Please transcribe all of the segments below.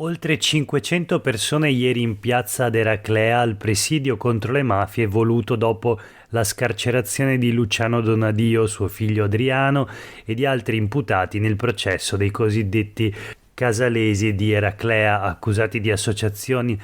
Oltre 500 persone ieri in piazza ad Eraclea al presidio contro le mafie voluto dopo la scarcerazione di Luciano Donadio, suo figlio Adriano e di altri imputati nel processo dei cosiddetti casalesi di Eraclea, accusati di associazione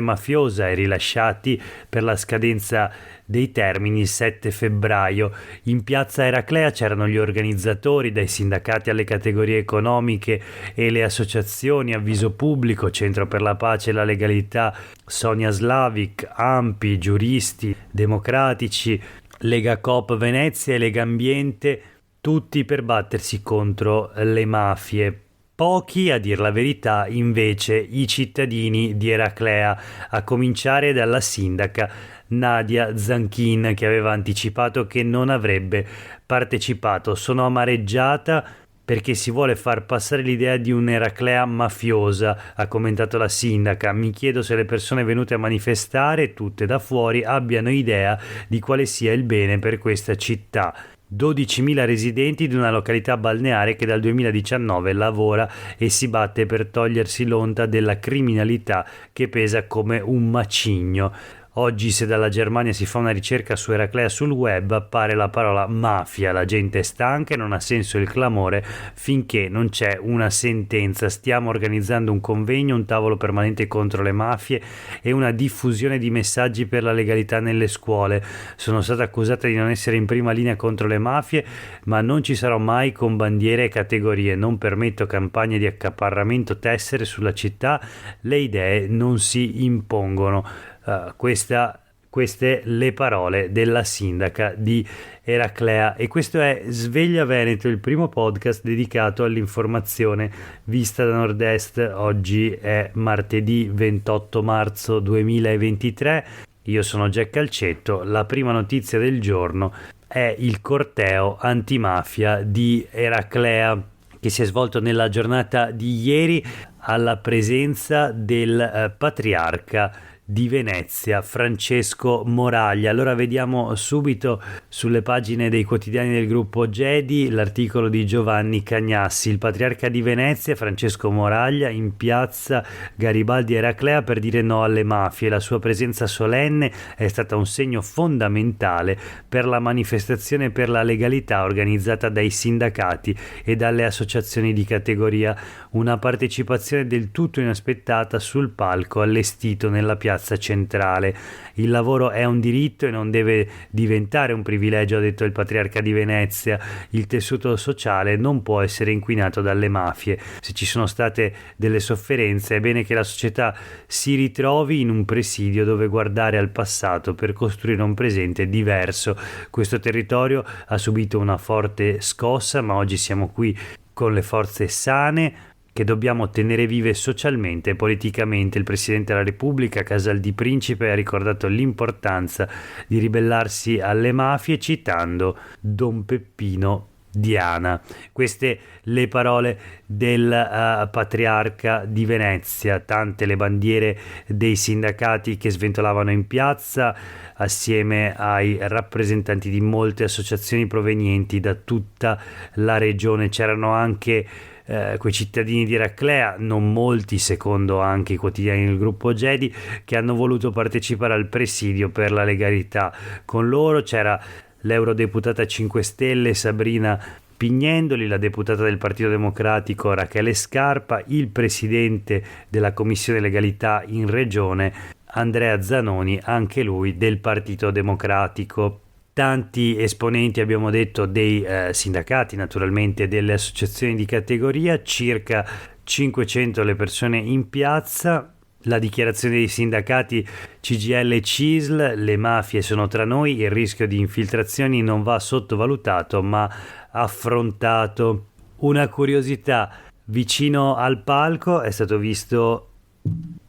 mafiosa e rilasciati per la scadenza dei termini il 7 febbraio. In piazza Eraclea c'erano gli organizzatori, dai sindacati alle categorie economiche e le associazioni Avviso Pubblico, Centro per la Pace e la Legalità, Sonia Slavic, ANPI, giuristi, democratici, Lega Coop Venezia e Lega Ambiente, tutti per battersi contro le mafie. Pochi, a dir la verità, invece, i cittadini di Eraclea, a cominciare dalla sindaca Nadia Zanchin, che aveva anticipato che non avrebbe partecipato. Sono amareggiata perché si vuole far passare l'idea di un'Eraclea mafiosa, ha commentato la sindaca. Mi chiedo se le persone venute a manifestare, tutte da fuori, abbiano idea di quale sia il bene per questa città. 12.000 residenti di una località balneare che dal 2019 lavora e si batte per togliersi l'onta della criminalità che pesa come un macigno. Oggi, se dalla Germania si fa una ricerca su Eraclea sul web, appare la parola mafia. La gente è stanca e non ha senso il clamore finché non c'è una sentenza. Stiamo organizzando un convegno, un tavolo permanente contro le mafie e una diffusione di messaggi per la legalità nelle scuole. Sono stata accusata di non essere in prima linea contro le mafie, ma non ci sarò mai con bandiere e categorie. Non permetto campagne di accaparramento tessere sulla città. Le idee non si impongono. Queste le parole della sindaca di Eraclea, e questo è Sveglia Veneto, il primo podcast dedicato all'informazione vista da nord-est. Oggi è martedì 28 marzo 2023. Io sono Jack Calcetto. La prima notizia del giorno è il corteo antimafia di Eraclea, che si è svolto nella giornata di ieri alla presenza del patriarca di Venezia, Francesco Moraglia. Allora vediamo subito sulle pagine dei quotidiani del gruppo Gedi l'articolo di Giovanni Cagnassi. Il patriarca di Venezia, Francesco Moraglia, in piazza Garibaldi Eraclea per dire no alle mafie. La sua presenza solenne è stata un segno fondamentale per la manifestazione per la legalità organizzata dai sindacati e dalle associazioni di categoria. Una partecipazione del tutto inaspettata sul palco allestito nella piazza centrale. Il lavoro è un diritto e non deve diventare un privilegio, ha detto il patriarca di Venezia. Il tessuto sociale non può essere inquinato dalle mafie. Se ci sono state delle sofferenze, è bene che la società si ritrovi in un presidio dove guardare al passato per costruire un presente diverso. Questo territorio ha subito una forte scossa, ma oggi siamo qui con le forze sane che dobbiamo tenere vive socialmente e politicamente. Il Presidente della Repubblica, Casal di Principe, ha ricordato l'importanza di ribellarsi alle mafie citando Don Peppino Diana. Queste le parole del patriarca di Venezia. Tante le bandiere dei sindacati che sventolavano in piazza assieme ai rappresentanti di molte associazioni provenienti da tutta la regione. C'erano anche quei cittadini di Eraclea, non molti secondo anche i quotidiani del gruppo Gedi, che hanno voluto partecipare al presidio per la legalità. Con loro c'era l'eurodeputata 5 Stelle Sabrina Pignendoli, la deputata del Partito Democratico Rachele Scarpa, il presidente della Commissione Legalità in Regione Andrea Zanoni, anche lui del Partito Democratico. Tanti esponenti, abbiamo detto, dei sindacati, naturalmente delle associazioni di categoria, circa 500 le persone in piazza. La dichiarazione dei sindacati CGIL e CISL: le mafie sono tra noi, il rischio di infiltrazioni non va sottovalutato ma affrontato. Una curiosità: vicino al palco è stato visto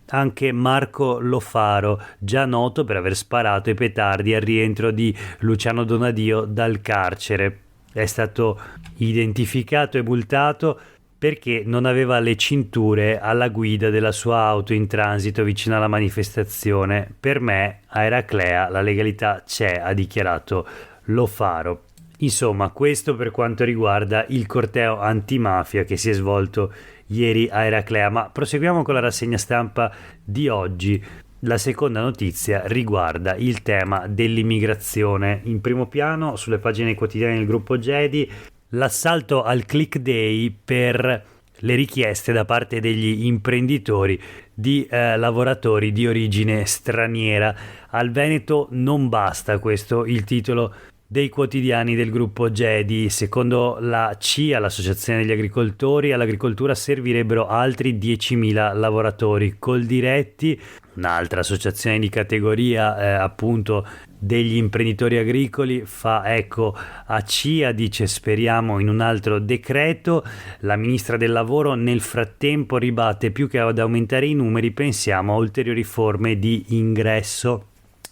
anche Marco Lofaro, già noto per aver sparato i petardi al rientro di Luciano Donadio dal carcere. È stato identificato e multato perché non aveva le cinture alla guida della sua auto in transito vicino alla manifestazione. Per me a Eraclea la legalità c'è, ha dichiarato Lofaro. Insomma, questo per quanto riguarda il corteo antimafia che si è svolto ieri a Eraclea. Ma proseguiamo con la rassegna stampa di oggi. La seconda notizia riguarda il tema dell'immigrazione. In primo piano, sulle pagine quotidiane del gruppo Gedi, l'assalto al click day per le richieste da parte degli imprenditori di lavoratori di origine straniera. Al Veneto non basta, questo il titolo dei quotidiani del gruppo Gedi. Secondo la CIA, l'Associazione degli Agricoltori, all'agricoltura servirebbero altri 10.000 lavoratori. Coldiretti, un'altra associazione di categoria appunto degli imprenditori agricoli, fa eco a CIA, dice speriamo in un altro decreto. La ministra del lavoro nel frattempo ribatte: più che ad aumentare i numeri pensiamo a ulteriori forme di ingresso.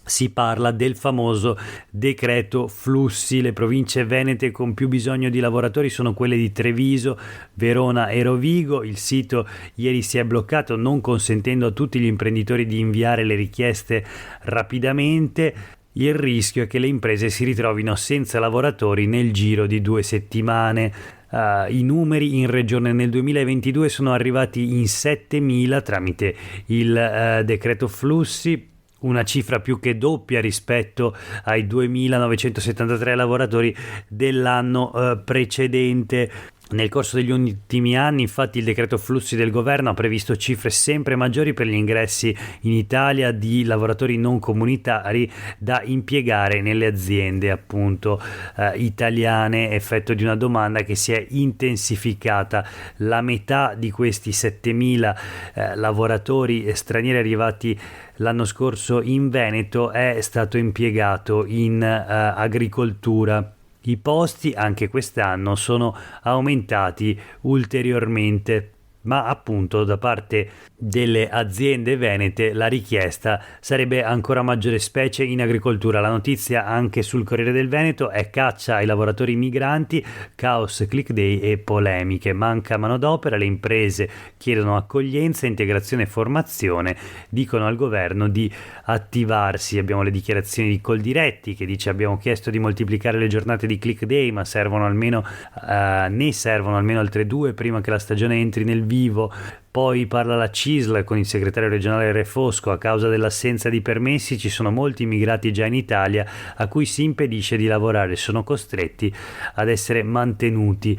Si parla del famoso decreto flussi. Le province venete con più bisogno di lavoratori sono quelle di Treviso, Verona e Rovigo. Il sito ieri si è bloccato, non consentendo a tutti gli imprenditori di inviare le richieste rapidamente. Il rischio è che le imprese si ritrovino senza lavoratori nel giro di 2 settimane. I numeri in regione nel 2022 sono arrivati in 7.000 tramite il decreto flussi, una cifra più che doppia rispetto ai 2.973 lavoratori dell'anno precedente. Nel corso degli ultimi anni, infatti, il decreto flussi del governo ha previsto cifre sempre maggiori per gli ingressi in Italia di lavoratori non comunitari da impiegare nelle aziende appunto italiane, effetto di una domanda che si è intensificata. La metà di questi 7.000 lavoratori stranieri arrivati l'anno scorso in Veneto è stato impiegato in agricoltura. I posti anche quest'anno sono aumentati ulteriormente, ma appunto da parte delle aziende venete la richiesta sarebbe ancora maggiore, specie in agricoltura. La notizia anche sul Corriere del Veneto è: caccia ai lavoratori migranti, caos click day e polemiche, manca manodopera, le imprese chiedono accoglienza, integrazione e formazione, dicono al governo di attivarsi. Abbiamo le dichiarazioni di Coldiretti che dice: abbiamo chiesto di moltiplicare le giornate di click day, ma ne servono almeno altre 2 prima che la stagione entri nel vivo. Poi parla la CISL con il segretario regionale Refosco: a causa dell'assenza di permessi ci sono molti immigrati già in Italia a cui si impedisce di lavorare, sono costretti ad essere mantenuti.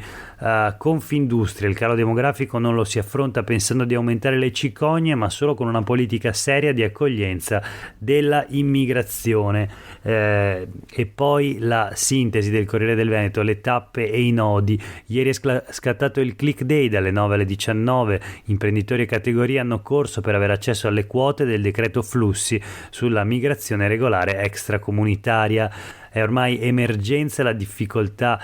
Confindustria: il calo demografico non lo si affronta pensando di aumentare le cicogne, ma solo con una politica seria di accoglienza della immigrazione. E poi la sintesi del Corriere del Veneto, le tappe e i nodi. Ieri è scattato il click day dalle 9 alle 19. Imprenditori e categorie hanno corso per avere accesso alle quote del decreto flussi sulla migrazione regolare extracomunitaria. È ormai emergenza la difficoltà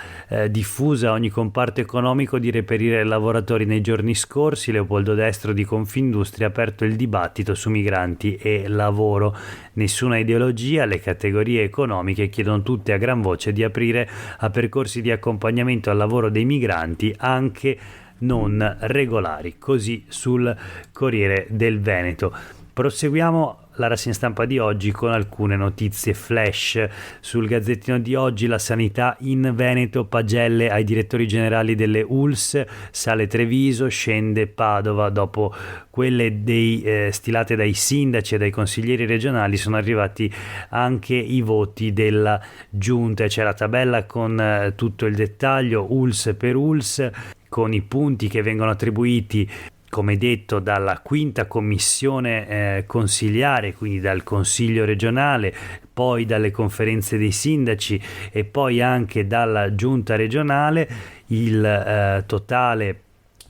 diffusa a ogni comparto economico di reperire lavoratori. Nei giorni scorsi Leopoldo Destro di Confindustria ha aperto il dibattito su migranti e lavoro. Nessuna ideologia, le categorie economiche chiedono tutte a gran voce di aprire a percorsi di accompagnamento al lavoro dei migranti anche non regolari. Così sul Corriere del Veneto. Proseguiamo la rassegna stampa di oggi con alcune notizie flash. Sul Gazzettino di oggi: la sanità in Veneto, pagelle ai direttori generali delle ULSS, sale Treviso, scende Padova. Dopo quelle stilate dai sindaci e dai consiglieri regionali sono arrivati anche i voti della giunta. C'è la tabella con tutto il dettaglio, ULSS per ULSS, con i punti che vengono attribuiti, come detto, dalla quinta commissione consiliare, quindi dal consiglio regionale, poi dalle conferenze dei sindaci e poi anche dalla giunta regionale. Il totale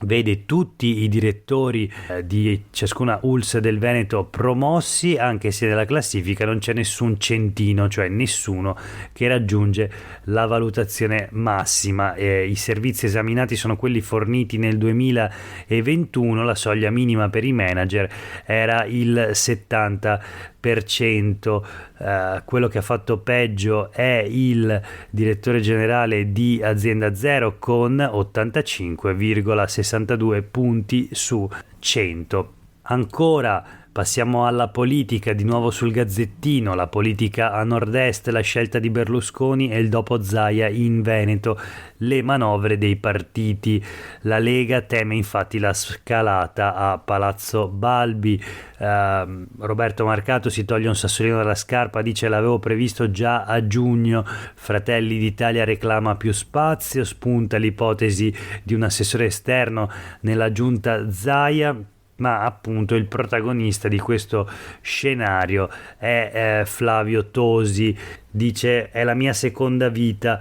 vede tutti i direttori di ciascuna ULSS del Veneto promossi, anche se nella classifica non c'è nessun centino, cioè nessuno che raggiunge la valutazione massima. I servizi esaminati sono quelli forniti nel 2021, la soglia minima per i manager era il 70%. Quello che ha fatto peggio è il direttore generale di Azienda Zero con 85,62 punti su 100. Ancora Passiamo alla politica, di nuovo sul Gazzettino, la politica a nord-est, la scelta di Berlusconi e il dopo Zaia in Veneto, le manovre dei partiti. La Lega teme infatti la scalata a Palazzo Balbi. Roberto Marcato si toglie un sassolino dalla scarpa, dice l'avevo previsto già a giugno. Fratelli d'Italia reclama più spazio, spunta l'ipotesi di un assessore esterno nella giunta Zaia. Ma appunto il protagonista di questo scenario è Flavio Tosi. Dice: è la mia seconda vita.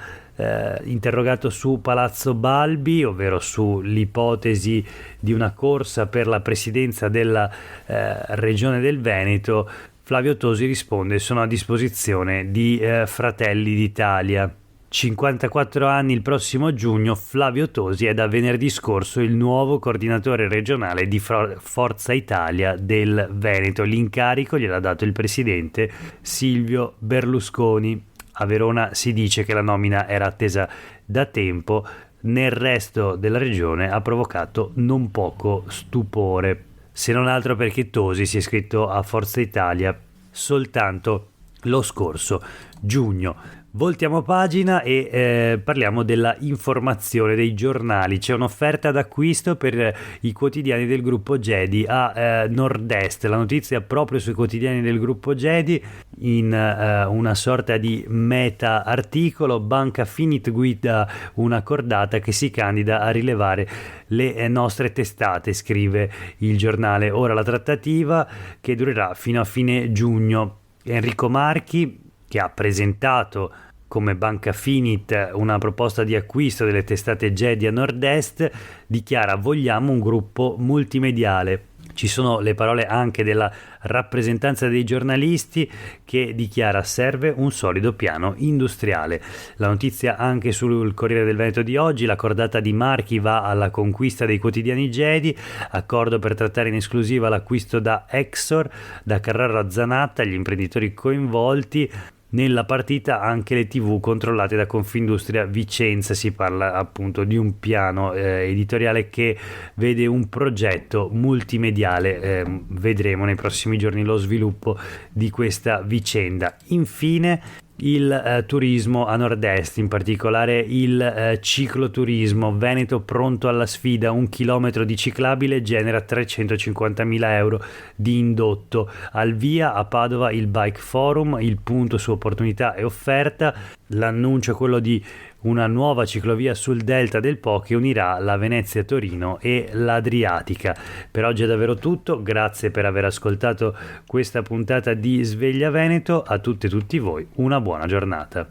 Interrogato su Palazzo Balbi, ovvero sull'ipotesi di una corsa per la presidenza della regione del Veneto, Flavio Tosi risponde: sono a disposizione di Fratelli d'Italia. 54 anni il prossimo giugno. Flavio Tosi è da venerdì scorso il nuovo coordinatore regionale di Forza Italia del Veneto. L'incarico gliel'ha dato il presidente Silvio Berlusconi. A Verona si dice che la nomina era attesa da tempo, nel resto della regione ha provocato non poco stupore, se non altro perché Tosi si è iscritto a Forza Italia soltanto lo scorso giugno. Voltiamo pagina e parliamo della informazione dei giornali. C'è un'offerta d'acquisto per i quotidiani del gruppo Gedi a nord-est. La notizia proprio sui quotidiani del gruppo Gedi, in una sorta di meta articolo. Banca Finit guida una cordata che si candida a rilevare le nostre testate, scrive il giornale. Ora la trattativa, che durerà fino a fine giugno. Enrico Marchi, che ha presentato come Banca Finit una proposta di acquisto delle testate Gedi a nord-est, dichiara: vogliamo un gruppo multimediale. Ci sono le parole anche della rappresentanza dei giornalisti, che dichiara: serve un solido piano industriale. La notizia anche sul Corriere del Veneto di oggi: la cordata di Marchi va alla conquista dei quotidiani Gedi, accordo per trattare in esclusiva l'acquisto da Exor, da Carraro a Zanatta, gli imprenditori coinvolti. Nella partita anche le TV controllate da Confindustria Vicenza. Si parla appunto di un piano editoriale che vede un progetto multimediale. Vedremo nei prossimi giorni lo sviluppo di questa vicenda. Infine il turismo a nord-est, in particolare il cicloturismo. Veneto pronto alla sfida, 1 chilometro di ciclabile genera 350.000 euro di indotto. Al via a Padova il Bike Forum, il punto su opportunità e offerta. L'annuncio è quello di una nuova ciclovia sul delta del Po che unirà la Venezia-Torino e l'Adriatica. Per oggi è davvero tutto, grazie per aver ascoltato questa puntata di Sveglia Veneto. A tutte e tutti voi una buona giornata.